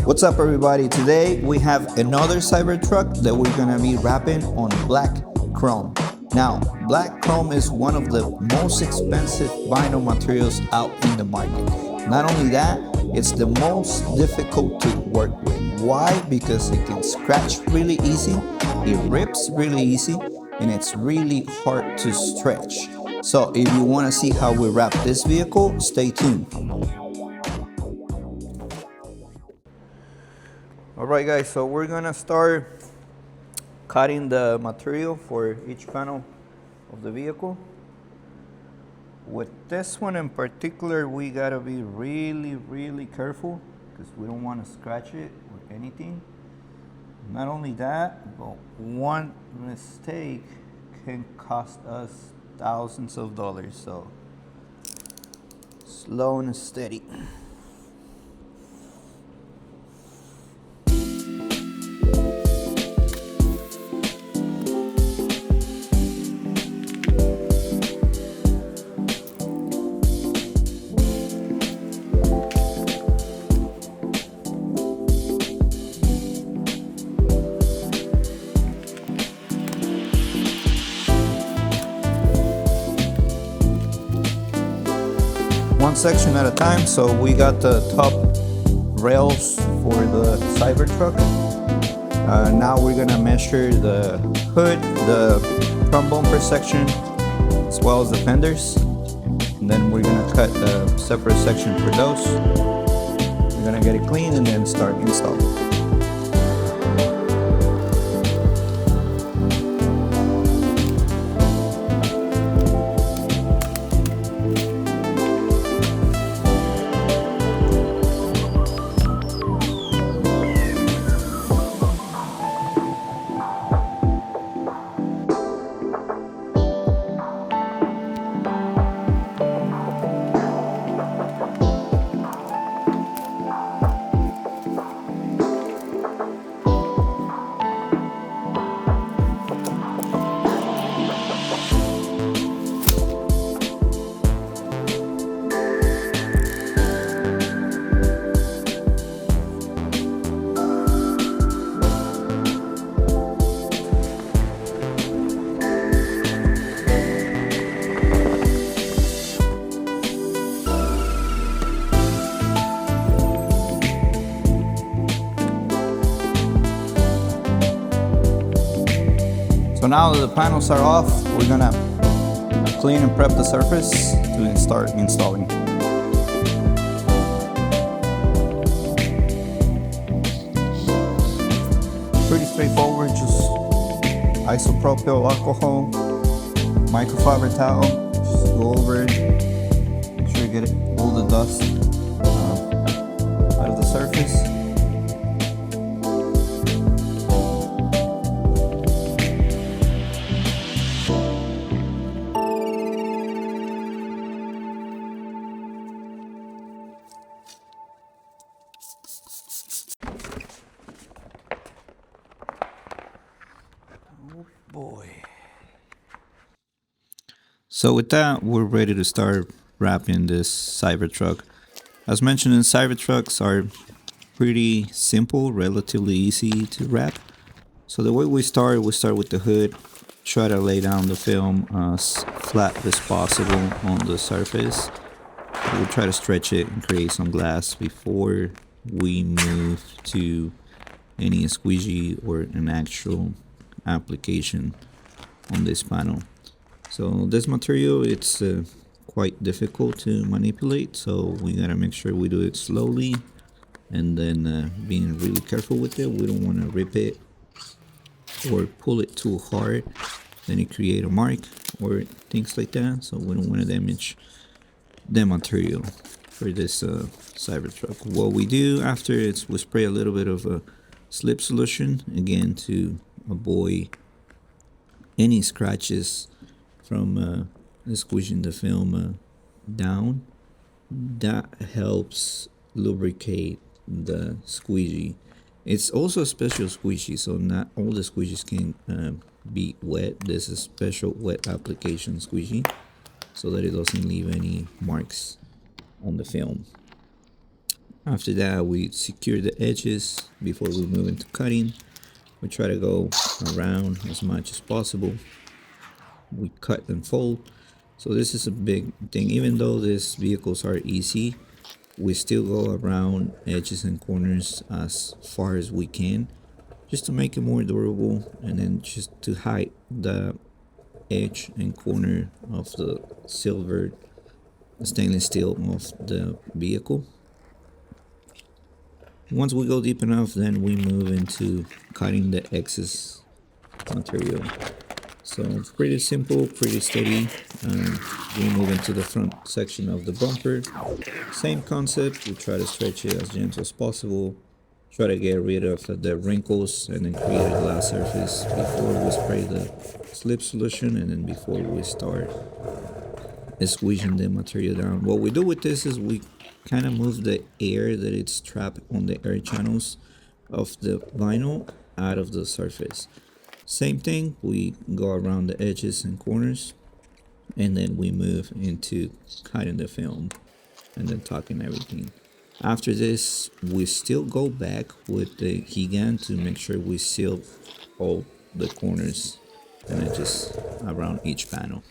What's up everybody? Today we have another Cybertruck that we're gonna be wrapping on black chrome. Now, black chrome is one of the most expensive vinyl materials out in the market. Not only that, it's the most difficult to work with. Why? Because it can scratch really easy, it rips really easy, and it's really hard to stretch. So if you wanna see how we wrap this vehicle, stay tuned. Alright guys, so we're gonna start cutting the material for each panel of the vehicle. With this one in particular, we gotta be really careful because we don't want to scratch it with anything. Not only that, but one mistake can cost us thousands of dollars, so slow and steady. One section at a time. So we got the top rails for the Cybertruck. Now we're gonna measure the hood, the front bumper section, as well as the fenders. And then we're gonna cut a separate section for those. We're gonna get it clean and then start installing. So now that the panels are off, we're gonna clean and prep the surface to start installing. Pretty straightforward, just isopropyl alcohol, microfiber towel, just go over it, make sure you get all the dust out of the surface. Boy. So with that, we're ready to start wrapping this Cybertruck. As mentioned, Cybertrucks are pretty simple, relatively easy to wrap. So the way we start with the hood, try to lay down the film as flat as possible on the surface. We'll try to stretch it and create some glass before we move to any squeegee or an actual application on this panel. So this material, it's quite difficult to manipulate, so we gotta make sure we do it slowly and then being really careful with it. We don't want to rip it or pull it too hard, then it create a mark or things like that. So we don't want to damage the material for this Cybertruck. What we do after is we spray a little bit of a slip solution, again to avoid any scratches from squishing the film down. That helps lubricate the squeegee. It's also a special squeegee, so not all the squeegees can be wet. This is a special wet application squeegee so that it doesn't leave any marks on the film. After that, we secure the edges before we move into cutting. We try to go around as much as possible. We cut and fold. So this is a big thing. Even though these vehicles are easy, we still go around edges and corners as far as we can, just to make it more durable, and then just to hide the edge and corner of the silver stainless steel of the vehicle. Once we go deep enough, then we move into cutting the excess material. So it's pretty simple, pretty steady. We move into the front section of the bumper. Same concept, we try to stretch it as gentle as possible. Try to get rid of the wrinkles and then create a glass surface before we spray the slip solution, and then before we start squeezing the material down. What we do with this is we kind of move the air that it's trapped on the air channels of the vinyl out of the surface. Same thing, we go around the edges and corners, and then we move into cutting the film and then tucking everything. After this, we still go back with the heat gun to make sure we seal all the corners and edges around each panel.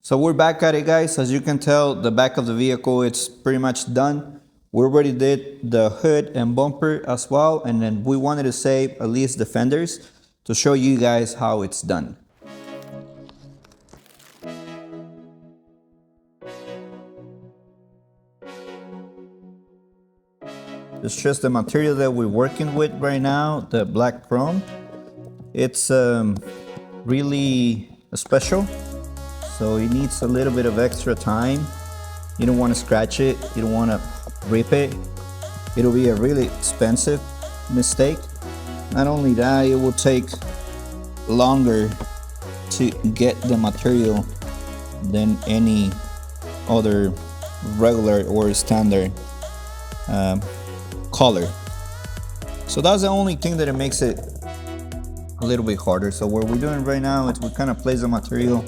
So we're back at it, guys. As you can tell, the back of the vehicle, it's pretty much done. We already did the hood and bumper as well, and then we wanted to save at least the fenders to show you guys how it's done. It's just the material that we're working with right now, the black chrome. It's really special, so it needs a little bit of extra time. You don't want to scratch it, you don't want to rip it. It'll be a really expensive mistake. Not only that, it will take longer to get the material than any other regular or standard color. So that's the only thing that it makes it a little bit harder. So what we're doing right now is we kind of place the material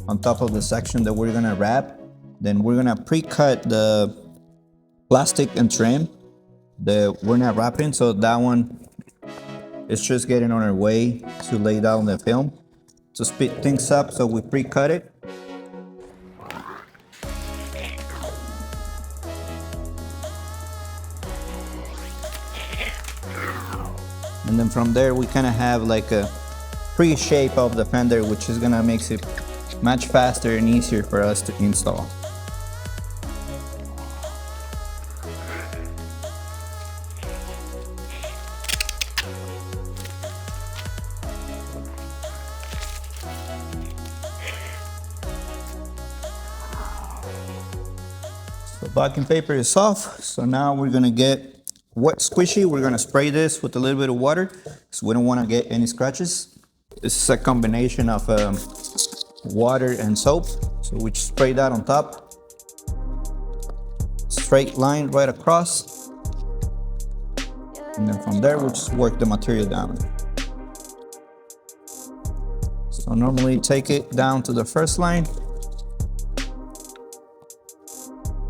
on top of the section that we're gonna wrap. Then we're gonna pre-cut the plastic and trim that we're not wrapping, so that one is just getting on our way to lay down the film to speed things up. So we pre-cut it. And then from there we kind of have like a pre-shape of the fender, which is gonna make it much faster and easier for us to install. So backing paper is off, so now we're gonna get wet squishy. We're gonna spray this with a little bit of water because we don't want to get any scratches. This is a combination of water and soap, so we just spray that on top. Straight line right across, and then from there we just work the material down. So normally take it down to the first line,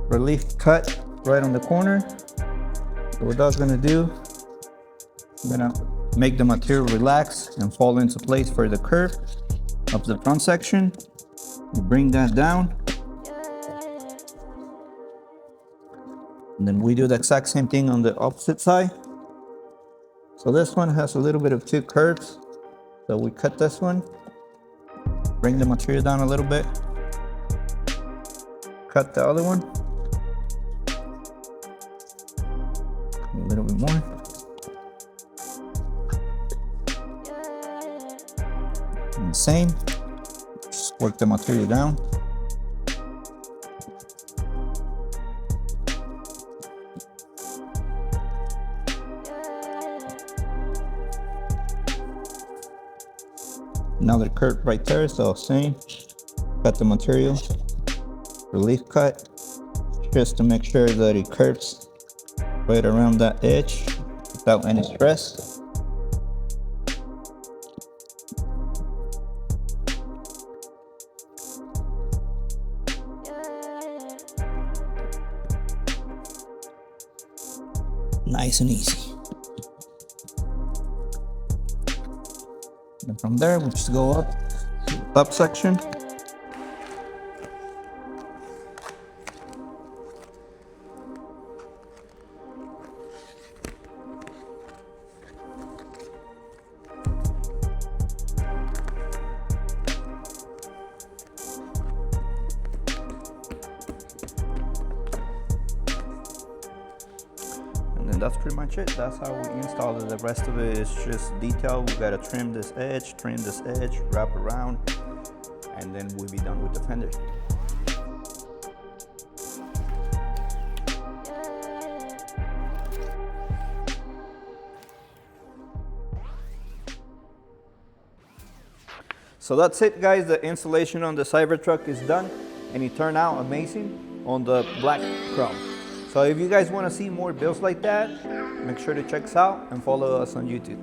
relief cut right on the corner. So what that's gonna do, I'm gonna make the material relax and fall into place for the curve of the front section. Bring that down. And then we do the exact same thing on the opposite side. So this one has a little bit of two curves. So we cut this one, bring the material down a little bit, cut the other one. A little bit more. And the same. Just work the material down. Another curve right there, so same. Cut the material. Relief cut. Just to make sure that it curves right around that edge without any stress. Nice and easy. And from there, we just go up to the top section. And that's pretty much it. That's how we install it. The rest of it is just detail. We gotta trim this edge, wrap around, and then we'll be done with the fender. So that's it, guys. The installation on the Cybertruck is done, and it turned out amazing on the black chrome. So if you guys want to see more builds like that, make sure to check us out and follow us on YouTube.